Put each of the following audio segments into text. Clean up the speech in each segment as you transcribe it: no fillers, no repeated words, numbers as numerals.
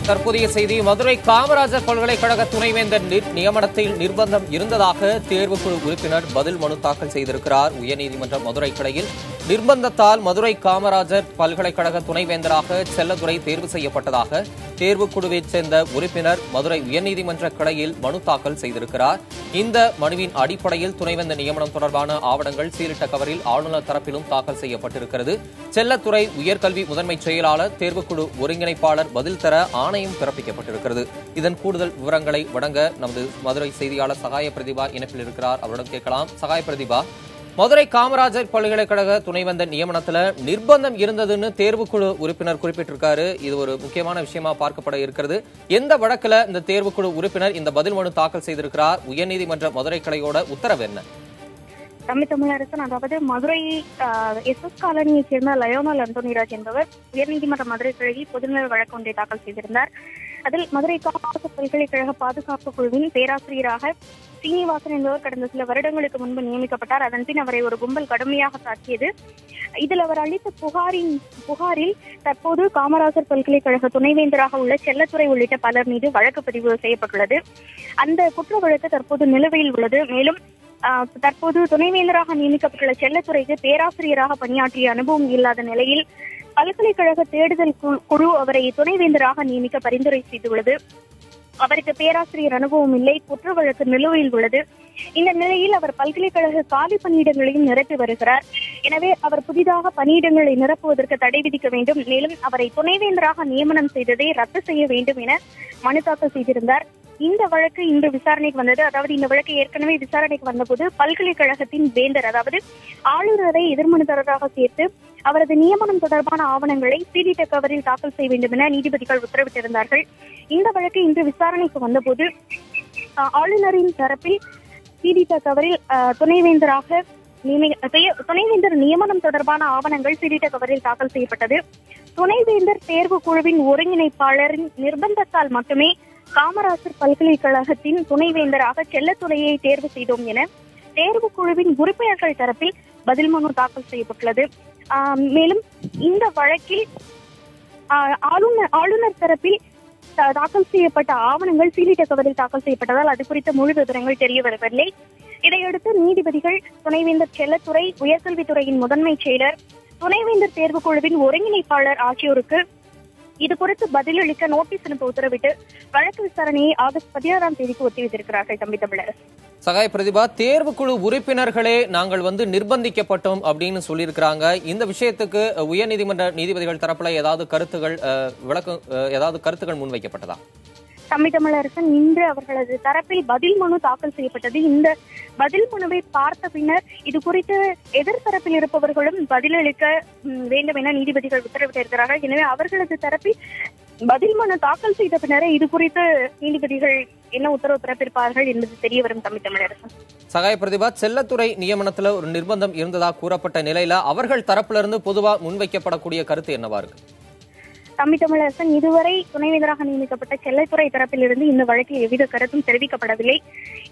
தற்போதைய செய்தி. மதுரை காமராஜர் பல்கலைக்கழக துணைவேந்தர் நியமனத்தில் நிர்பந்தம் இருந்ததாக தேர்வுக்குழு உறுப்பினர் பதில் மனு தாக்கல் செய்திருக்கிறார். உயர்நீதிமன்ற மதுரை கிளையில் நிர்பந்தத்தால் மதுரை காமராஜர் பல்கலைக்கழக துணைவேந்தராக செல்லதுரை தேர்வு செய்யப்பட்டதாக தேர்வுக்குழுவைச் சேர்ந்த உறுப்பினர் மதுரை உயர்நீதிமன்ற கிளையில் மனு தாக்கல் செய்திருக்கிறார். இந்த மனுவின் அடிப்படையில் துணைவேந்தர் நியமனம் தொடர்பான ஆவணங்கள் சீலிட்ட கவரில் ஆளுநர் தரப்பிலும் தாக்கல் செய்யப்பட்டிருக்கிறது. செல்லத்துறை உயர்கல்வி முதன்மை செயலாளர் தேர்வுக்குழு ஒருங்கிணைப்பாளர் பதில் தர ஆணையம் பிறப்பிக்கப்பட்டிருக்கிறது. இதன் கூடுதல் விவரங்களை வழங்க நமது மதுரை செய்தியாளர் சகாய பிரதிபா இணைப்பில் இருக்கிறார். அவரிடம் கேட்கலாம். சகாய பிரதிபா, மதுரை காமராஜர் பல்கலைக்கழக துணைவேந்தர் நியமனத்தில் நிர்பந்தம் இருந்ததுன்னு தேர்வுக்குழு உறுப்பினர் குறிப்பிட்டிருக்காரு. இது ஒரு முக்கியமான விஷயமா பார்க்கப்பட இருக்கிறது. எந்த வழக்கில் இந்த தேர்வுக்குழு உறுப்பினர் இந்த பதில் மனு தாக்கல் செய்திருக்கிறார்? உயர்நீதிமன்ற மதுரை கிளையோட உத்தரவு என்ன? தமிழரசன், அதாவது மதுரை SS காலனியைச் சேர்ந்த லயோனல் அந்தோனிராஜ் என்பவர் உயர்நீதிமன்ற மதுரை கிளையில் பொதுநல வழக்கு ஒன்றை தாக்கல் செய்திருந்தார். அதில் மதுரை காமராஜர் பல்கலைக்கழக பாதுகாப்பு குழுவின் பேராசிரியராக சீனிவாசன் என்பவர் கடந்த சில வருடங்களுக்கு முன்பு நியமிக்கப்பட்டார். அதன் பின் அவரை ஒரு கும்பல் கடுமையாக தாக்கியது. இதில் அவர் அளித்த புகாரில் தற்போது காமராஜர் பல்கலைக்கழக துணைவேந்தராக உள்ள செல்லத்துறை உள்ளிட்ட பலர் மீது வழக்கு பதிவு செய்யப்பட்டுள்ளது. அந்த குற்ற வழக்கு தற்போது நிலுவையில் உள்ளது. மேலும் தற்போது துணைவேந்தராக நியமிக்கப்பட்டுள்ள செல்லத்துறைக்கு பேராசிரியராக பணியாற்றிய அனுபவம் இல்லாத நிலையில் பல்கலைக்கழக தேடுதல் குழு அவரை துணைவேந்தராக நியமிக்க பரிந்துரை செய்துள்ளது. அவருக்கு பேராசிரியர் அனுபவம் இல்லை. குற்ற வழக்கு நிலுவையில் உள்ளது. இந்த நிலையில் அவர் பல்கலைக்கழக காலி பணியிடங்களையும் நிரப்பி வருகிறார். எனவே அவர் புதிதாக பணியிடங்களை நிரப்புவதற்கு தடை விதிக்க வேண்டும். மேலும் அவரை துணைவேந்தராக நியமனம் செய்ததை ரத்து செய்ய வேண்டும் என மனு தாக்கல் செய்திருந்தார். இந்த வழக்கு இன்று விசாரணைக்கு வந்தது. அதாவது இந்த வழக்கு ஏற்கனவே விசாரணைக்கு வந்தபோது பல்கலைக்கழகத்தின் வேந்தர், அதாவது ஆளுநரை எதிர்மனுதாரராக சேர்த்து அவரது நியமனம் தொடர்பான ஆவணங்களை சீலிட்ட கவரில் தாக்கல் செய்ய வேண்டும் என நீதிபதிகள் உத்தரவிட்டிருந்தார்கள். இந்த வழக்கு இன்று விசாரணைக்கு வந்தபோது ஆளுநரின் தரப்பில் சீலிட்ட கவரில் துணைவேந்தர் நியமனம் தொடர்பான ஆவணங்கள் சீலிட்ட கவரில் தாக்கல் செய்யப்பட்டது. துணைவேந்தர் தேர்வு குழுவின் ஒருங்கிணைப்பாளரின் நிர்பந்தத்தால் மட்டுமே காமராஜர் பல்கலைக்கழகத்தின் துணைவேந்தராக செல்லத்துறையை தேர்வு செய்தோம் என தேர்வு குழுவின் உறுப்பினர்கள் தரப்பில் பதில் மனு தாக்கல் செய்யப்பட்டுள்ளது. மேலும் இந்த வழக்கில் ஆளுநர் தரப்பில் தாக்கல் செய்யப்பட்ட ஆவணங்கள் சீலிட்ட கவரில் தாக்கல் செய்யப்பட்டதால் அது குறித்த முழு விவரங்கள் தெரிய வரவில்லை. இதையடுத்து நீதிபதிகள் துணைவேந்தர் செல்லத்துறை, உயர்கல்வித்துறையின் முதன்மை செயலர், துணைவேந்தர் தேர்வு குழுவின் ஒருங்கிணைப்பாளர் ஆகியோருக்கு இது குறித்து பதிலளிக்க நோட்டீஸ் அனுப்ப உத்தரவிட்டு வழக்கு விசாரணையை ஆகஸ்ட் 16ஆம் தேதிக்கு ஒத்திவைத்திருக்கிறார்கள். தமிழரசு. சகாய பிரதிபா, தேர்வுக்குழு உறுப்பினர்களே நாங்கள் நிர்பந்திக்கப்பட்டோம் அப்படின்னு சொல்லியிருக்கிறாங்க. இந்த விஷயத்துக்கு உயர்நீதிமன்ற நீதிபதிகள் தரப்புல ஏதாவது கருத்துகள் முன்வைக்கப்பட்டதா? தமிழரசன், இன்று அவர்களது தரப்பில் பதில் மனு தாக்கல் செய்யப்பட்டது. இந்த பதில் மனுவை பார்த்த பின்னர் இது குறித்து எதிர்த்தரப்பில் இருப்பவர்களும் பதிலளிக்க வேண்டும் என நீதிபதிகள் உத்தரவிட்டிருக்கிறார்கள். எனவே அவர்களது தரப்பில் பதில் மனு தாக்கல் செய்த பின்னரே இது குறித்து நீதிபதிகள் என்ன உத்தரவு பிறப்பிப்பார்கள் என்பது தெரிய வரும். தமிழரசன். சகாய பிரதிபா, செல்லத்துறை நியமனத்துல ஒரு நிர்பந்தம் இருந்ததா கூறப்பட்ட நிலையில அவர்கள் தரப்புல இருந்து பொதுவா முன்வைக்கப்படக்கூடிய கருத்து என்னவா இருக்கு? தமிழரசன், இதுவரை துணைவேந்தராக நியமிக்கப்பட்ட செல்லத்துறை தரப்பிலிருந்து இந்த வழக்கில் எவ்வித கருத்தும் தெரிவிக்கப்படவில்லை.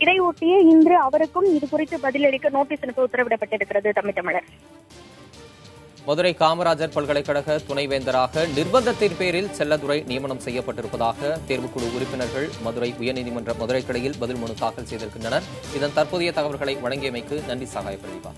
இதையொட்டிய இன்று அவருக்கும் இது குறித்து பதிலளிக்க நோட்டீஸ் அனுப்ப உத்தரவிடப்பட்டிருக்கிறது. தமிழரசன். மதுரை காமராஜர் பல்கலைக்கழக துணைவேந்தராக நிர்பந்தத்தின் பேரில் செல்லதுரை நியமனம் செய்யப்பட்டிருப்பதாக தேர்வுக்குழு உறுப்பினர்கள் மதுரை உயர்நீதிமன்ற மதுரை கிளையில் பதில் மனு தாக்கல் செய்திருக்கின்றனர். இதன் தற்போதைய தகவல்களை வழங்கியமைக்கு நன்றி சகாய பிரதீபா.